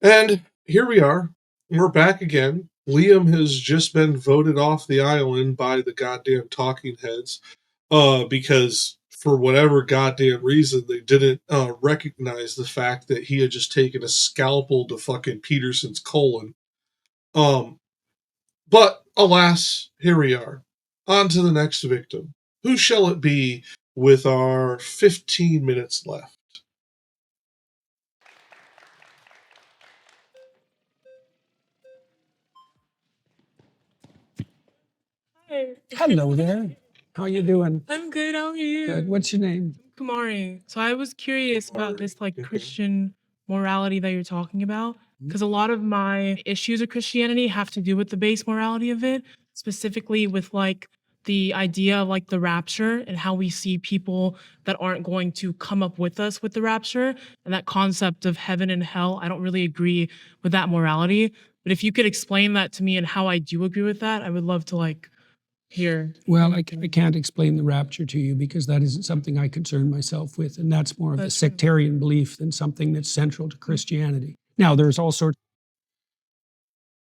And here we are. We're back again. Liam has just been voted off the island by the goddamn talking heads because for whatever goddamn reason they didn't recognize the fact that he had just taken a scalpel to fucking Peterson's colon. But alas, here we are. On to the next victim. Who shall it be with our 15 minutes left? Hi. Hello there. How you doing? I'm good. How are you? Good. What's your name? Kumari. So I was curious about this Okay. Christian morality that you're talking about, because a lot of my issues with Christianity have to do with the base morality of it, specifically with the idea of the rapture and how we see people that aren't going to come up with us with the rapture, and that concept of heaven and hell. I don't really agree with that morality, but if you could explain that to me and how I do agree with that, I would love to hear. Well, I can't explain the rapture to you because that isn't something I concern myself with, and that's more of a That's true. sectarian belief than something that's central to Christianity. Now, there's all sorts.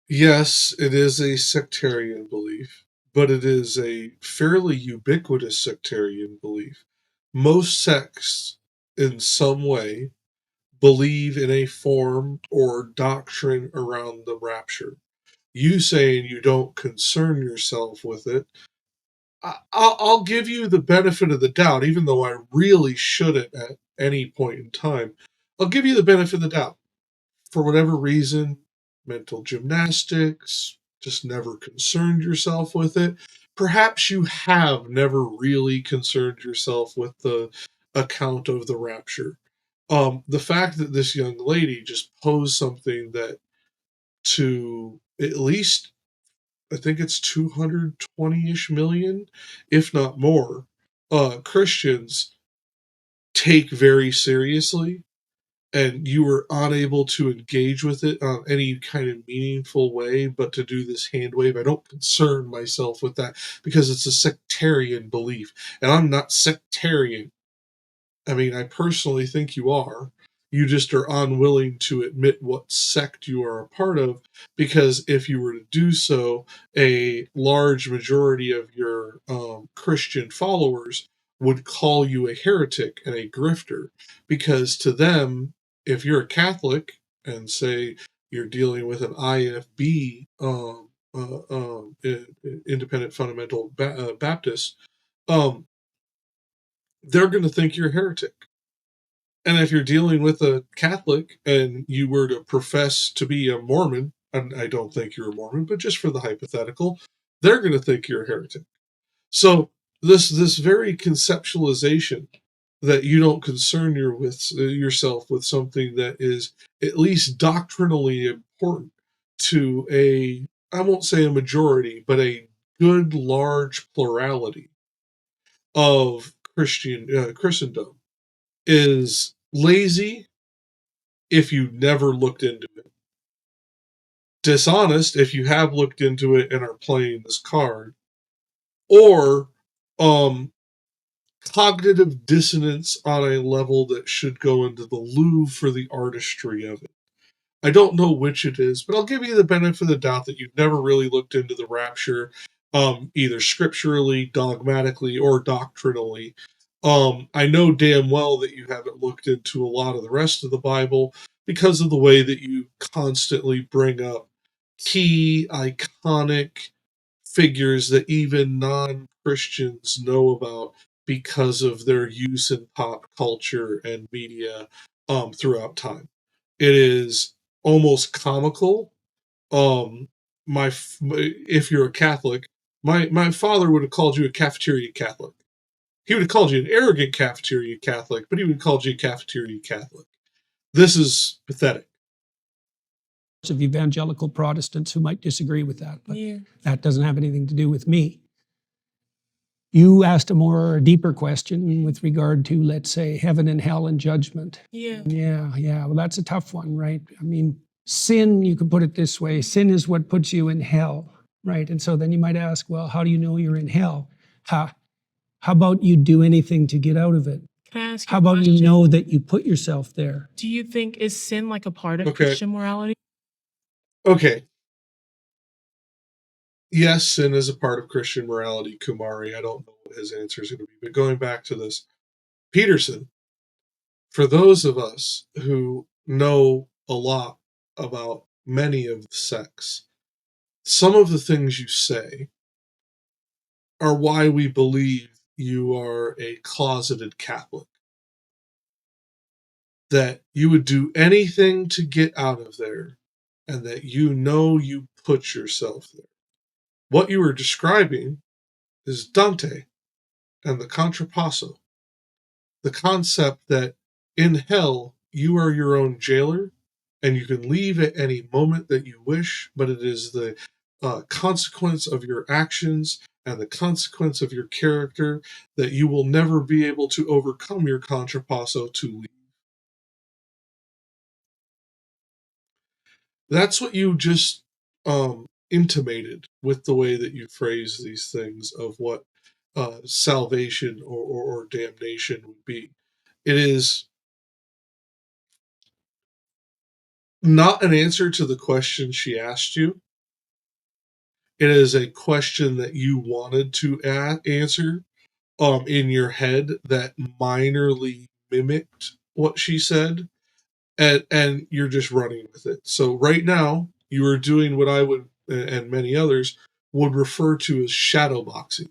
Yes, it is a sectarian belief, but it is a fairly ubiquitous sectarian belief. Most sects, in some way, believe in a form or doctrine around the rapture. You saying you don't concern yourself with it, I'll give you the benefit of the doubt, even though I really shouldn't at any point in time. I'll give you the benefit of the doubt. For whatever reason, mental gymnastics, just never concerned yourself with it. Perhaps you have never really concerned yourself with the account of the rapture. The fact that this young lady just posed something that to at least, I think it's 220-ish million, if not more, Christians take very seriously, and you were unable to engage with it on any kind of meaningful way but to do this hand wave. I don't concern myself with that because it's a sectarian belief, and I'm not sectarian. I mean, I personally think you are. You just are unwilling to admit what sect you are a part of, because if you were to do so, a large majority of your Christian followers would call you a heretic and a grifter, because to them, if you're a Catholic and say you're dealing with an IFB, independent fundamental Baptist, they're going to think you're a heretic. And if you're dealing with a Catholic and you were to profess to be a Mormon, and I don't think you're a Mormon, but just for the hypothetical, they're going to think you're a heretic. So this very conceptualization that you don't concern yourself with something that is at least doctrinally important to I won't say a majority, but a good large plurality of Christendom, is lazy if you never looked into it, dishonest if you have looked into it and are playing this card, or cognitive dissonance on a level that should go into the Louvre for the artistry of it. I don't know which it is, but I'll give you the benefit of the doubt that you've never really looked into the rapture, either scripturally, dogmatically, or doctrinally. I know damn well that you haven't looked into a lot of the rest of the Bible because of the way that you constantly bring up key, iconic figures that even non-Christians know about because of their use in pop culture and media throughout time. It is almost comical. Um, if you're a Catholic, my father would have called you a cafeteria Catholic. He would have called you an arrogant cafeteria Catholic, but he would have called you a cafeteria Catholic. This is pathetic. Of evangelical Protestants who might disagree with that, but Yeah. that doesn't have anything to do with me. You asked a more deeper question with regard to, let's say, heaven and hell and judgment. Yeah. Yeah. Well, that's a tough one, right? I mean, sin, you could put it this way, sin is what puts you in hell, right? And so then you might ask, well, how do you know you're in hell? How about you do anything to get out of it? Can I ask you How a about you question? know that you put yourself there? Do you think is sin like a part of Okay. Christian morality? Okay. Yes, sin is a part of Christian morality, Kumari. I don't know what his answer is going to be. But going back to this, Peterson, for those of us who know a lot about many of the sects, some of the things you say are why we believe you are a closeted Catholic. That you would do anything to get out of there, and that you put yourself there. What you were describing is Dante and the contrapasso. The concept that in hell you are your own jailer and you can leave at any moment that you wish, but it is the consequence of your actions and the consequence of your character that you will never be able to overcome your contrapasso to leave. That's what you just intimated with the way that you phrase these things of what salvation or damnation would be. It is not an answer to the question she asked you. It is a question that you wanted to answer in your head that minorly mimicked what she said, and you're just running with it. So right now, you are doing what I would, and many others, would refer to as shadow boxing.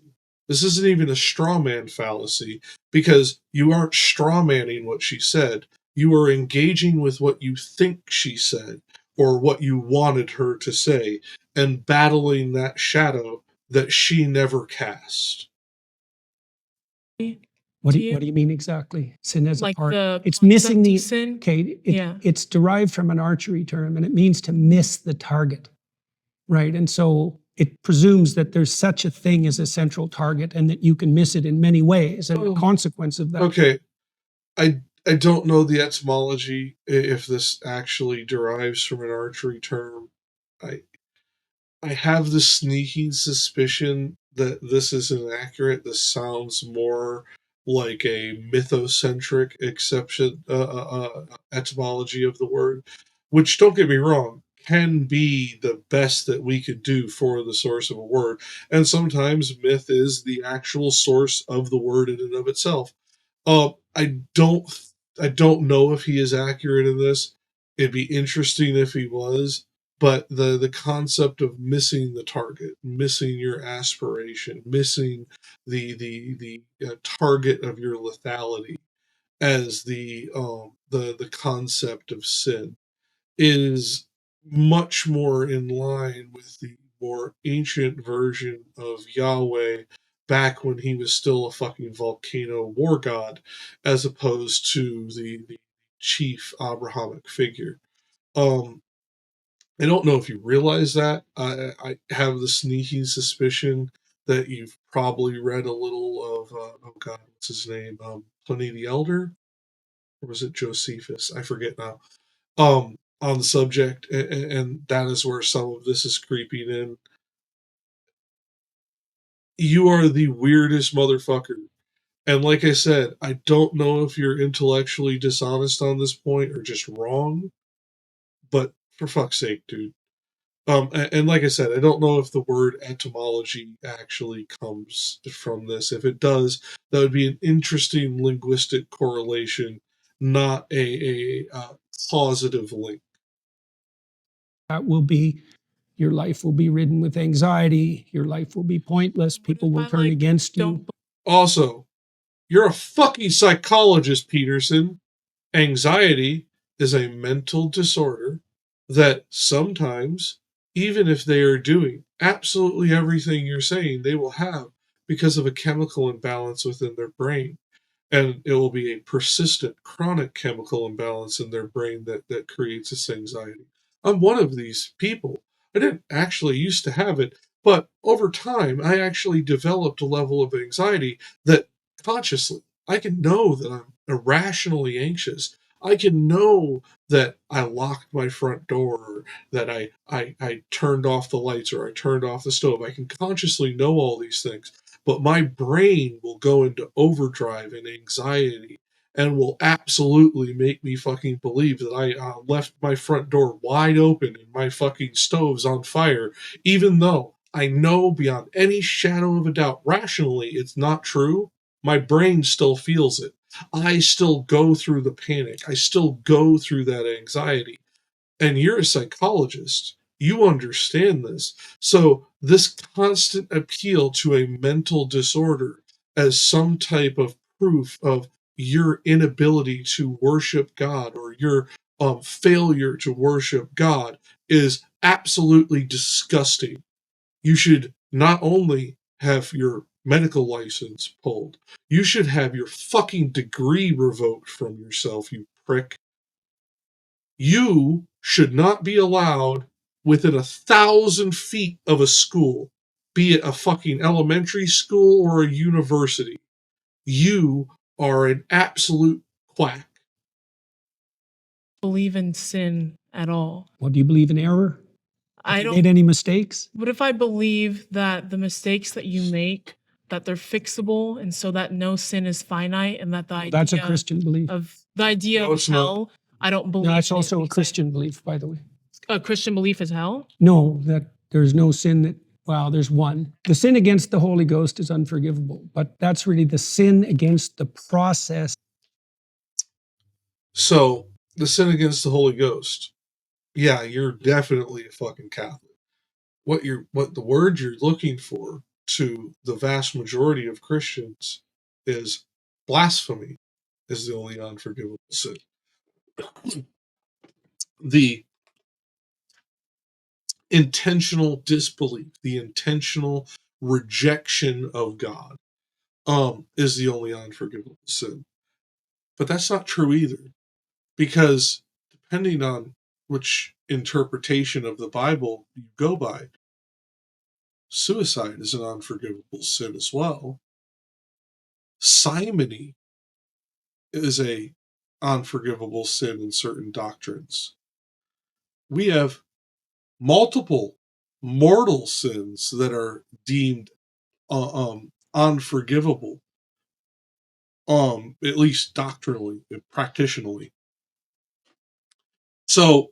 This isn't even a straw man fallacy because you aren't straw manning what she said. You are engaging with what you think she said or what you wanted her to say and battling that shadow that she never cast. What do you mean exactly? Sin as a Like part. the It's missing concept the of sin? okay. Yeah. It's derived from an archery term, and it means to miss the target, right? And so it presumes that there's such a thing as a central target, and that you can miss it in many ways. And the consequence of that. Okay, I don't know the etymology if this actually derives from an archery term. I have the sneaking suspicion that this is inaccurate. This sounds more like a mythocentric etymology of the word, which, don't get me wrong, can be the best that we could do for the source of a word. And sometimes myth is the actual source of the word in and of itself. Uh, I don't I don't know if he is accurate in this. It'd be interesting if he was, but the concept of missing the target, missing your aspiration, missing the target of your lethality as the concept of sin is much more in line with the more ancient version of Yahweh back when he was still a fucking volcano war god, as opposed to the chief Abrahamic figure. Um, I don't know if you realize that. I have the sneaking suspicion that you've probably read a little of, oh God, what's his name? Pliny the Elder? Or was it Josephus? I forget now. On the subject, and that is where some of this is creeping in. You are the weirdest motherfucker. And like I said, I don't know if you're intellectually dishonest on this point or just wrong, but for fuck's sake, dude. And like I said, I don't know if the word etymology actually comes from this. If it does, that would be an interesting linguistic correlation, not a causative link. That will be, your life will be ridden with anxiety. Your life will be pointless. People will turn against you. Also, you're a fucking psychologist, Peterson. Anxiety is a mental disorder that sometimes, even if they are doing absolutely everything you're saying, they will have because of a chemical imbalance within their brain. And it will be a persistent, chronic chemical imbalance in their brain that creates this anxiety. I'm one of these people. I didn't actually used to have it, but over time, I actually developed a level of anxiety that consciously I can know that I'm irrationally anxious. I can know that I locked my front door, or that I turned off the lights, or I turned off the stove. I can consciously know all these things, but my brain will go into overdrive and anxiety and will absolutely make me fucking believe that I left my front door wide open and my fucking stove's on fire, even though I know beyond any shadow of a doubt, rationally, it's not true. My brain still feels it. I still go through the panic. I still go through that anxiety. And you're a psychologist. You understand this. So, this constant appeal to a mental disorder as some type of proof of your inability to worship God or your failure to worship God is absolutely disgusting. You should not only have your medical license pulled, you should have your fucking degree revoked from yourself, you prick. You should not be allowed within 1,000 feet of a school, be it a fucking elementary school or a university. You are an absolute quack. Believe in sin at all. Well, do you believe in error? I Have you don't. made any mistakes? What if I believe that the mistakes that you make, that they're fixable, and so that no sin is finite, and that the Well, that's a idea Christian belief. of the idea No, of it's not. hell, I don't believe. No, it's in it also a because Christian belief, by the way. a Christian belief is hell. No, that there's no sin that, well, there's one. The sin against the Holy Ghost is unforgivable, but that's really the sin against the process. So, the sin against the Holy Ghost. Yeah, you're definitely a fucking Catholic. What the word you're looking for to the vast majority of Christians is blasphemy is the only unforgivable sin. The intentional disbelief, the intentional rejection of God, is the only unforgivable sin. But that's not true either, because depending on which interpretation of the Bible you go by, suicide is an unforgivable sin as well. Simony is a unforgivable sin in certain doctrines. We have multiple mortal sins that are deemed unforgivable, at least doctrinally and practitionally. So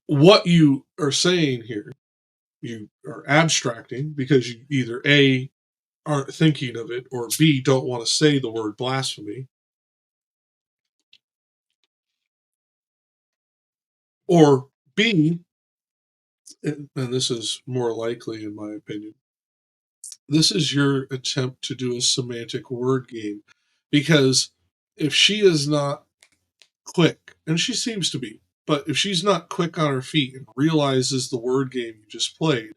what you are saying here, you are abstracting because you either A, aren't thinking of it, or B, don't want to say the word blasphemy, or B, and this is more likely in my opinion, this is your attempt to do a semantic word game, because if she is not quick, and she seems to be, but if she's not quick on her feet and realizes the word game you just played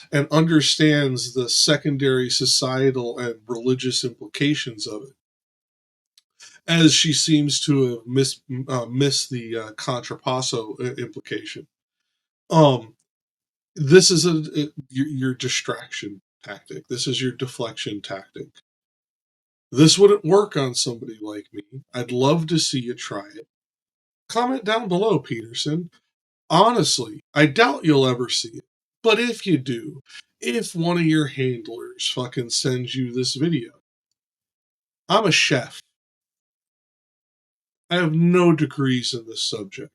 and understands the secondary societal and religious implications of it, as she seems to have missed the contrapasso implication, this is your distraction tactic. This is your deflection tactic. This wouldn't work on somebody like me. I'd love to see you try it. Comment down below, Peterson. Honestly, I doubt you'll ever see it. But if you do, if one of your handlers fucking sends you this video, I'm a chef. I have no degrees in this subject.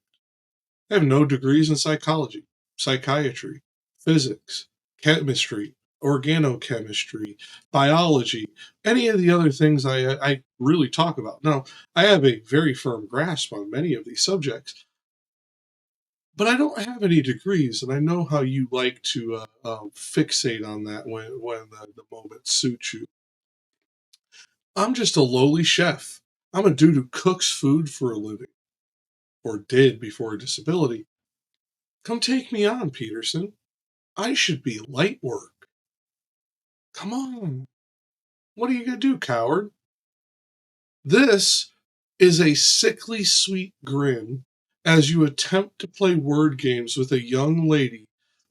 I have no degrees in psychology, psychiatry, physics, chemistry, organochemistry, biology, any of the other things I really talk about. Now, I have a very firm grasp on many of these subjects, but I don't have any degrees, and I know how you like to fixate on that when the moment suits you. I'm just a lowly chef. I'm a dude who cooks food for a living, or did before a disability. Come take me on, Peterson. I should be light work. Come on. What are you going to do, coward? This is a sickly sweet grin as you attempt to play word games with a young lady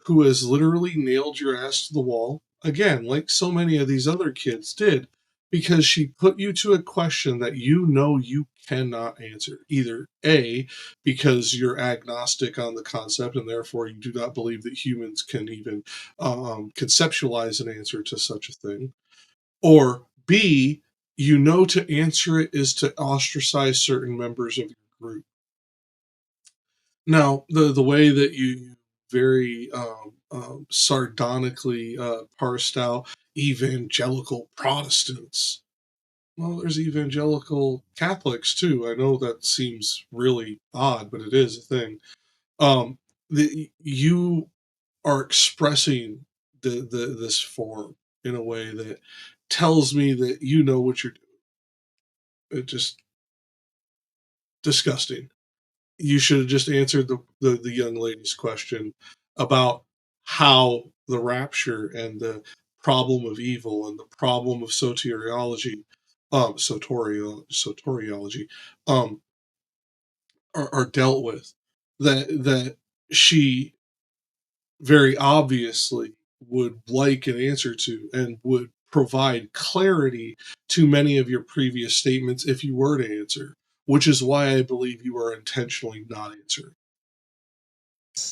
who has literally nailed your ass to the wall, again, like so many of these other kids did, because she put you to a question that you know you cannot answer. Either A, because you're agnostic on the concept and therefore you do not believe that humans can even conceptualize an answer to such a thing, or B, you know to answer it is to ostracize certain members of your group. Now, the way that you very sardonically parsed out evangelical Protestants, well, there's evangelical Catholics too. I know that seems really odd, but it is a thing. You are expressing this form in a way that tells me that you know what you're doing. It's just disgusting. You should have just answered the young lady's question about how the rapture and the problem of evil and the problem of soteriology, soteriology, are dealt with. That she very obviously would like an answer to and would provide clarity to many of your previous statements if you were to answer, which is why I believe you are intentionally not answering.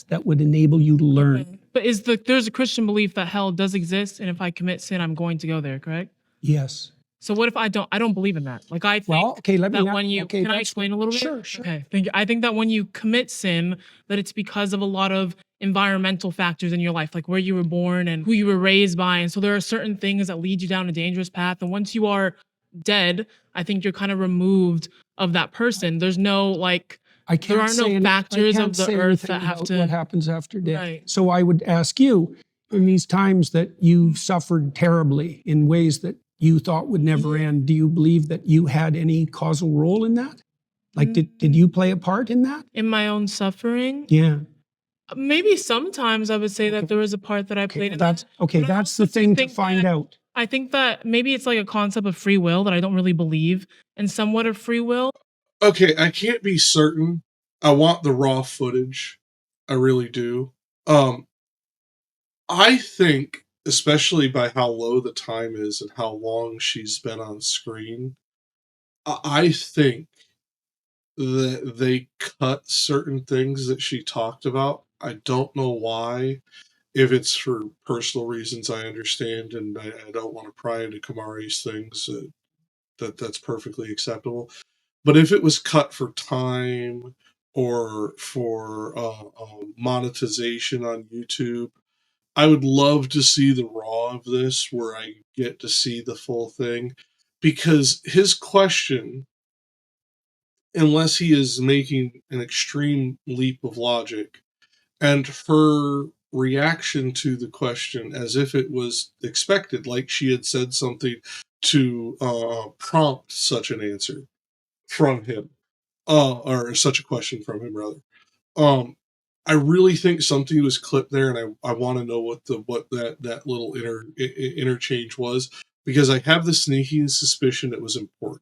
That would enable you to learn. Okay. But there's a Christian belief that hell does exist, and if I commit sin, I'm going to go there, correct? Yes. So what if I don't believe in that? Like I think Well, okay, let me that not- when you okay, can I that's- explain a little bit? Sure, sure. Okay. I think that when you commit sin, that it's because of a lot of environmental factors in your life, like where you were born and who you were raised by. And so there are certain things that lead you down a dangerous path. And once you are dead, I think you're kind of removed of that person. There's no like I there can't are no say factors I can't of the say earth anything that have about to what happens after death. Right. So I would ask you, in these times that you've suffered terribly in ways that you thought would never end, do you believe that you had any causal role in that? Like, did you play a part in that? in my own suffering. Yeah. Maybe sometimes I would say that there was a part that I Okay, played in that's that. okay. But I That's the also do thing to think find that- out. I think that maybe it's like a concept of free will that I don't really believe in somewhat of free will. Okay, I can't be certain. I want the raw footage. I really do. I think, especially by how low the time is and how long she's been on screen, I think that they cut certain things that she talked about. I don't know why. If it's for personal reasons, I understand, and I don't want to pry into Kumari's things. That's perfectly acceptable. But if it was cut for time or for monetization on YouTube, I would love to see the raw of this where I get to see the full thing. Because his question, unless he is making an extreme leap of logic, and her reaction to the question as if it was expected, like she had said something to prompt such an answer from him, or such a question from him rather. I really think something was clipped there, and I want to know what that little interchange was, because I have the sneaking suspicion it was important.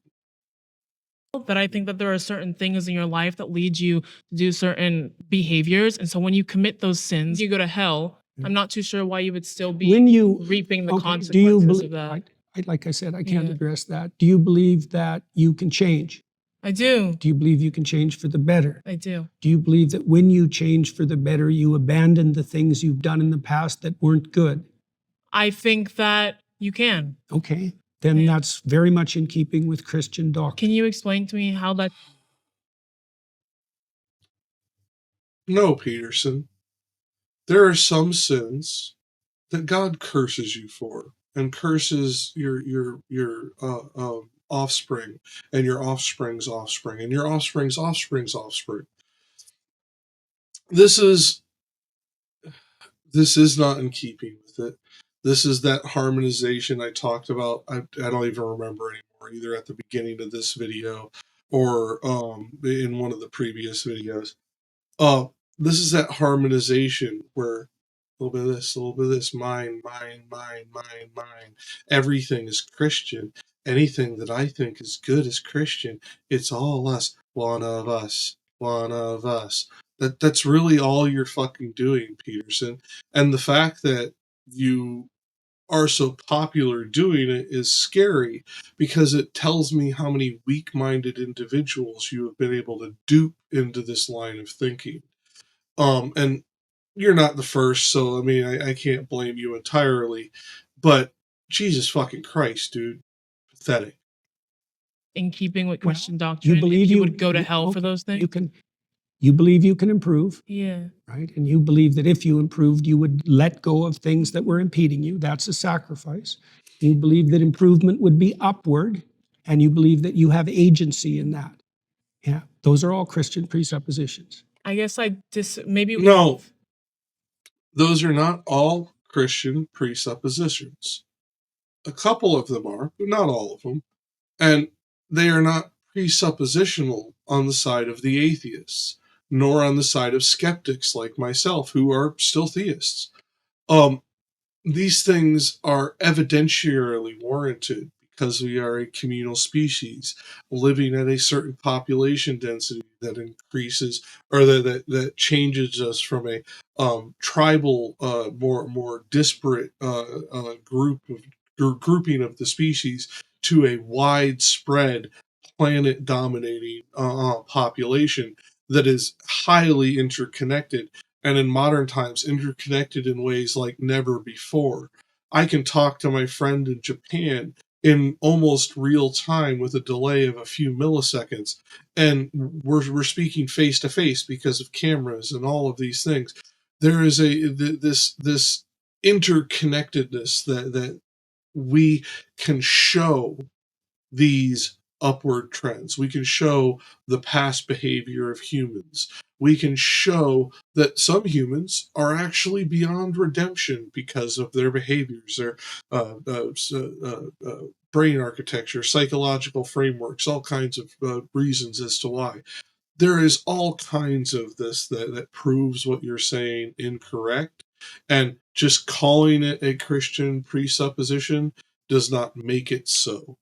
That I think that there are certain things in your life that lead you to do certain behaviors. And so when you commit those sins, you go to hell. I'm not too sure why you would still be When you reaping the okay, consequences do you of believe, that. like I said, I can't Yeah. address that. Do you believe that you can change? I do. Do you believe you can change for the better? I do. Do you believe that when you change for the better, you abandon the things you've done in the past that weren't good? I think that you can. Okay, then Yeah. that's very much in keeping with Christian doctrine. Can you explain to me how that? No, Peterson. There are some sins that God curses you for, and curses your offspring, and your offspring's offspring, and your offspring's offspring's offspring. This is not in keeping with it. This is that harmonization I talked about. I don't even remember anymore, either at the beginning of this video or in one of the previous videos. This is that harmonization where a little bit of this, a little bit of this, mine. Everything is Christian. Anything that I think is good is Christian. It's all us. One of us. One of us. That's really all you're fucking doing, Peterson. And the fact that you are so popular doing it is scary, because it tells me how many weak-minded individuals you have been able to dupe into this line of thinking. And you're not the first, so I mean, I can't blame you entirely, but Jesus fucking Christ, dude. Pathetic. in keeping with Well, Christian doctrine, you believe if you you would go to hell for okay, those things? you believe you can improve, Yeah. right? And you believe that if you improved, you would let go of things that were impeding you. That's a sacrifice. You believe that improvement would be upward, and you believe that you have agency in that. Yeah, those are all Christian presuppositions. I guess maybe No, those are not all Christian presuppositions. A couple of them are, but not all of them. And they are not presuppositional on the side of the atheists, nor on the side of skeptics like myself, who are still theists. These things are evidentiarily warranted because we are a communal species living at a certain population density that increases or that changes us from a tribal, more disparate grouping of the species to a widespread planet dominating population that is highly interconnected, and in modern times interconnected in ways like never before. I can talk to my friend in Japan in almost real time with a delay of a few milliseconds, and we're speaking face to face because of cameras and all of these things. There is this interconnectedness that we can show these upward trends. We can show the past behavior of humans. We can show that some humans are actually beyond redemption because of their behaviors, their brain architecture, psychological frameworks, all kinds of reasons as to why. There is all kinds of this that proves what you're saying incorrect. And just calling it a Christian presupposition does not make it so.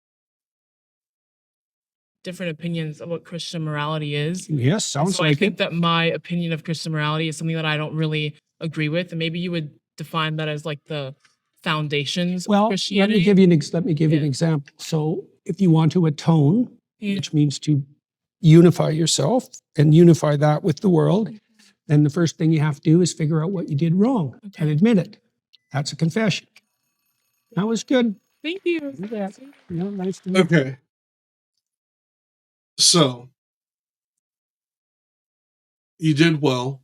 different opinions of what Christian morality is. Yes, sounds So I like think it. that my opinion of Christian morality is something that I don't really agree with, and maybe you would define that as like the foundations of Well, let Christianity. me give you an Yeah. example. So if you want to atone, Yeah. which means to unify yourself and unify that with the world, then the first thing you have to do is figure out what you did wrong and Okay. admit it. That's a confession. That was good. Thank you. Yeah, nice to meet you. Okay. So, you did well.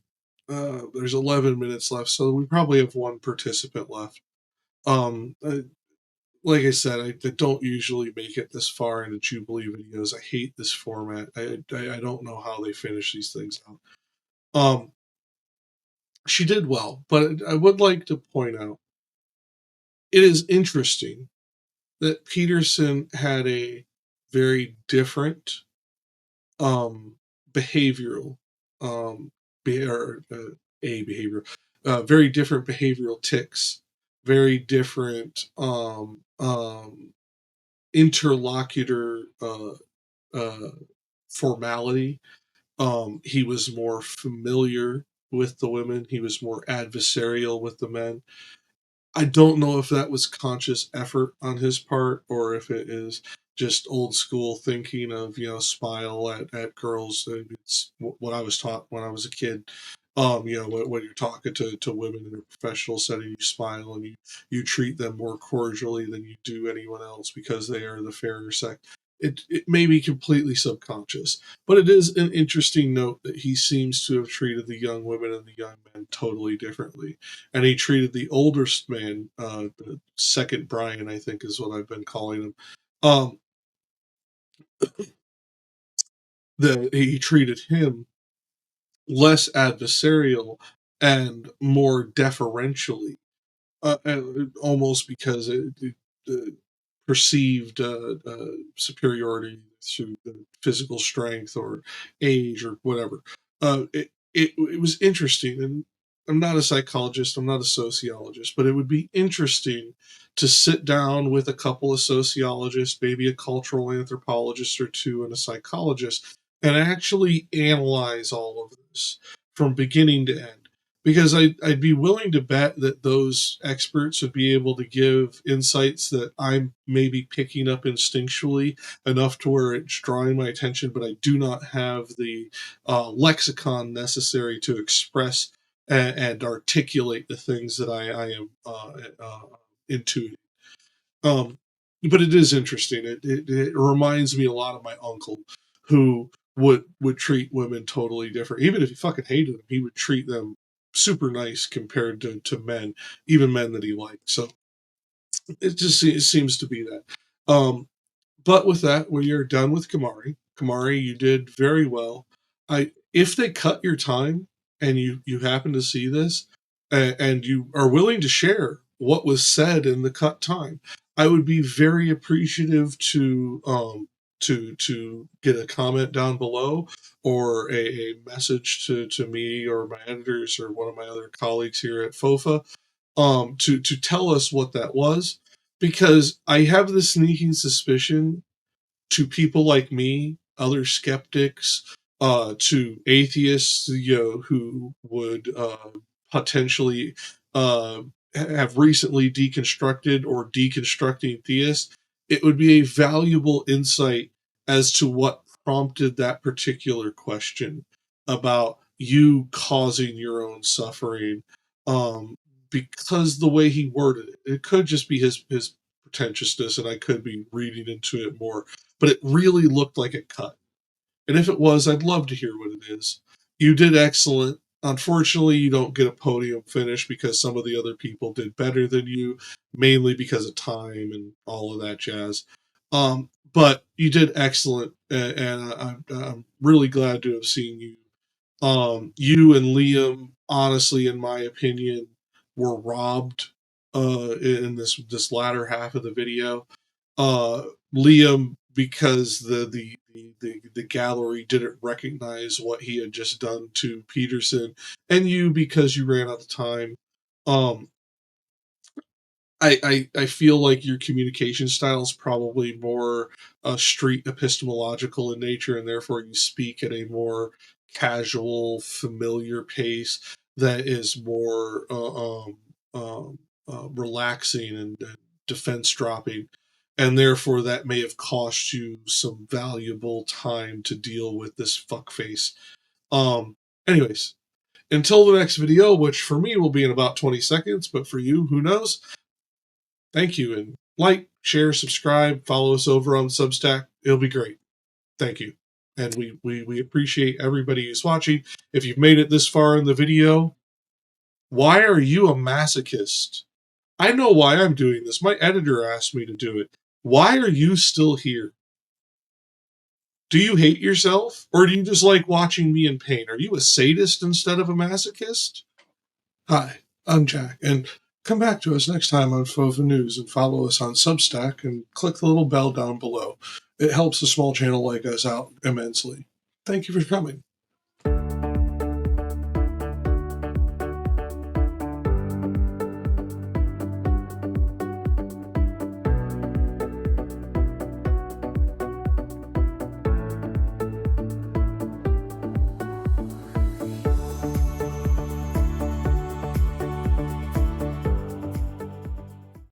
There's 11 minutes left, so we probably have one participant left. Like I said, I don't usually make it this far into Jubilee videos. I hate this format. I don't know how they finish these things out. She did well, but I would like to point out it is interesting that Peterson had a very different behavioral or a behavioral very different behavioral tics, very different interlocutor formality. He was more familiar with the women, he was more adversarial with the men. I don't know if that was conscious effort on his part or if it is just old school thinking of, smile at girls. It's what I was taught when I was a kid. When you're talking to women in a professional setting, you smile and you treat them more cordially than you do anyone else because they are the fairer sex. It may be completely subconscious, but it is an interesting note that he seems to have treated the young women and the young men totally differently. And he treated the oldest man, the second Brian, I think is what I've been calling him. He treated him less adversarial and more deferentially, almost because it perceived superiority through the physical strength or age or whatever. It was interesting, and I'm not a psychologist, I'm not a sociologist, but it would be interesting to sit down with a couple of sociologists, maybe a cultural anthropologist or two, and a psychologist, and actually analyze all of this from beginning to end. Because I'd be willing to bet that those experts would be able to give insights that I'm maybe picking up instinctually enough to where it's drawing my attention, but I do not have the lexicon necessary to express and articulate the things that I am intuiting. but it is interesting. It reminds me a lot of my uncle, who would treat women totally different. Even if he fucking hated them, he would treat them super nice compared to men, even men that he liked. So it seems to be that. But with that, we are done with Kumari. Kumari, you did very well. If they cut your time and you happen to see this, and you are willing to share what was said in the cut time, I would be very appreciative to get a comment down below, or a message to me or my editors or one of my other colleagues here at FOFA, to tell us what that was, because I have the sneaking suspicion, to people like me, other skeptics, to atheists, who would potentially have recently deconstructed or deconstructing theists, it would be a valuable insight as to what prompted that particular question about you causing your own suffering. Because the way he worded it could just be his pretentiousness, and I could be reading into it more, but it really looked like a cut. And if it was, I'd love to hear what it is. You did excellent. Unfortunately, you don't get a podium finish because some of the other people did better than you, mainly because of time and all of that jazz. But you did excellent, and I'm really glad to have seen you. You and Liam, honestly, in my opinion, were robbed in this latter half of the video. Liam, because the gallery didn't recognize what he had just done to Peterson, and you, because you ran out of time. I feel like your communication style is probably more street epistemological in nature, and therefore you speak at a more casual, familiar pace that is more relaxing and defense dropping, and therefore that may have cost you some valuable time to deal with this fuckface. Anyways, until the next video, which for me will be in about 20 seconds, but for you, who knows? Thank you, and like, share, subscribe, follow us over on Substack. It'll be great. Thank you. And we appreciate everybody who's watching. If you've made it this far in the video, why are you a masochist? I know why I'm doing this. My editor asked me to do it. Why are you still here? Do you hate yourself? Or do you just like watching me in pain? Are you a sadist instead of a masochist? Hi, I'm Jakk, and come back to us next time on FOFANews, and follow us on Substack and click the little bell down below. It helps a small channel like us out immensely. Thank you for coming.